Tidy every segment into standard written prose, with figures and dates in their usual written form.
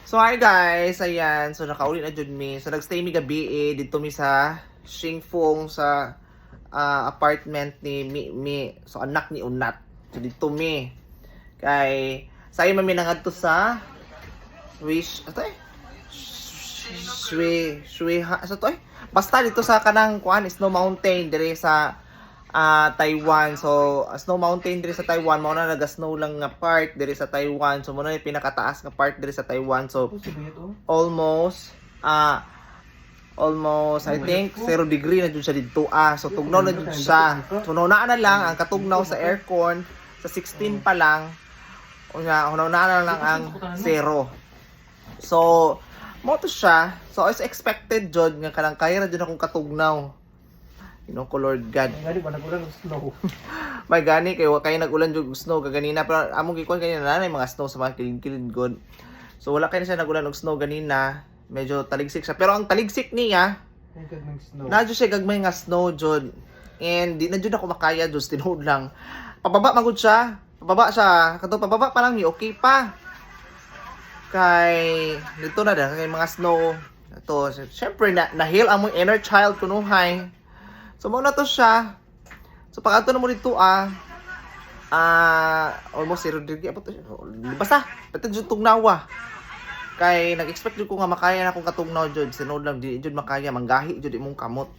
So hi guys, ayan. So nakaulit na jud mi. So nagstay mi gabi dito mi sa Xingfeng sa apartment ni mi. So anak ni Unat. So dito mi. Kay sayo man mi nangadto sa sa to eh. Basta dito sa kanang kuan Snow Mountain dire sa Taiwan. So Snow Mountain dire sa Taiwan mao na naga-snow lang nga part dire sa Taiwan. So mo na yung pinakataas nga part dire sa Taiwan. So almost I think 0 degree na jud siya dito. So tugnaw na jud siya. So na lang ang katugnaw sa aircon sa 16 pa lang. Unya na lang ang 0. So mo to siya. So as expected jud nga kanang kaya ra jud akong katugnaw. Lord God. Gani ba nagulan og snow? May gani kay nagulan jud og snow kaganina pero among gikuan kanina nanay mga snow sa mga kilid-kilid god. So wala kay na siya nagulan og snow ganina. Medyo taligsik siya. Pero ang taligsik niya, nadyo siya gagmay nga snow jud. And di na jud ako makaya jud tinuod lang. Pababa magud siya. Pababa siya. Kadto pababa pa lang ni okay pa. Kay dito na kay mga snow. Ito, syempre na-heal among inner child kunuhay. So mo na to siya. So pag ato na mo dito almost 0 degree basta pati jud tugnawa. Kay nag-expect jud ko nga makaya na akong katugnaw jud. Sinod lang di jud makaya manggahi jud imong kamot.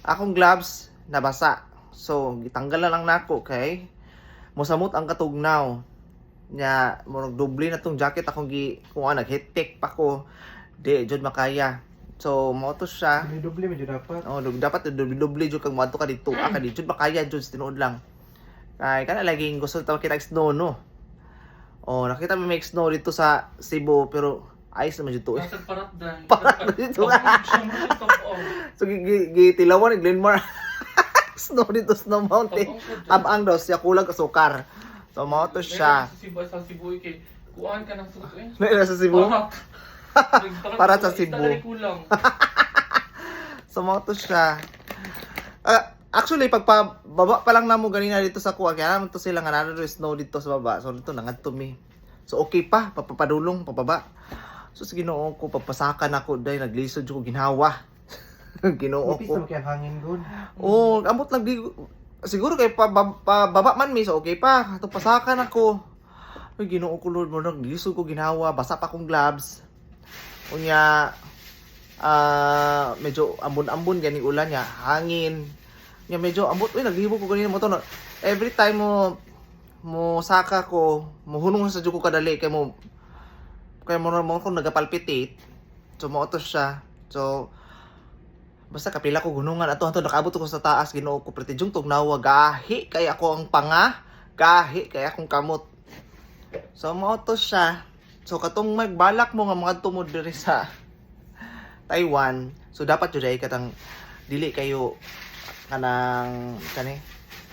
Akong gloves nabasa. So gitanggal na lang nako kay mosamot ang katugnaw. Nya mo doble na tong jacket akong kung nag-heat tech pa ko. Di jud makaya. So mo to siya. Doble medyo dapat. Oh, dapat doble jud kag moadto ka dito. Ka di jud makaya jud tinuod lang. Kay kana laging gusto ta makita snow no. Oh, nakita mo may snow dito sa Cebu pero ayos naman dito eh. Nasa parat dahil. Parat dito. So gitilawan ni Glenmar. Snow dito Snow Mountain. Abang daw siya kulang kasukar. So mo to siya. Sa Cebu kay kuan ka ng suko eh. May nasa Cebu. Para sa Cebu. So mo to siya. Actually pagpababa pa lang namo ganina dito sa kuha kaya naman to sila nga nanon snow dito sa baba. So dito nangadto mi. So okay pa papapadulong pababa. So sa Ginoo ko papasakan ako dai naglisod ko ginhawa. Ginoo ko. Kaya hangin good. Oh, amot lang di siguro kay pababa man mi so okay pa. Ato pasakan ako. Ay Ginoo ko Lord mo naglisod ko ginhawa basa pa akong gloves. Unya medyo ambon-ambon gani ulan niya, hangin. Nya medyo ambot naghihibog ko ganina mo to. Every time mo saka ko, mohunong sa jud ko kadali kay mo ko nagapalpitate. So mo to siya. So basta kapila ko gunungan ato nakaabot ko sa taas Ginoo ko pretty jung tugnawa gahi kay ako ang gahi kay akong kamot. So mo to siya. So katong magbalak mo nga mga tumod diri sa Taiwan, so dapat jud ay katang dili kayo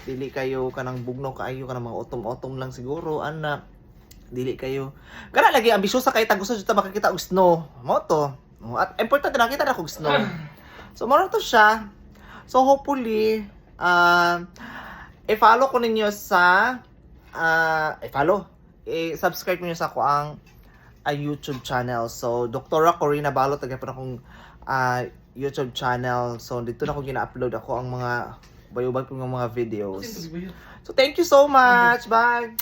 dili kayo kanang bugnaw kaayo kanang mga otom-otom lang siguro ana dili kayo kana lagi ambisyosa kay ta gusto jud ta makakita og snow mo to. At importante nakita na og snow. So mo to siya. So hopefully i-follow ko ninyo sa i-subscribe niyo sa ako ang YouTube channel. So, Dr. Corina Balot, tagay pa akong YouTube channel. So, dito na ako gina-upload ako ang mga bayubag kong mga videos. So, thank you so much. Bye!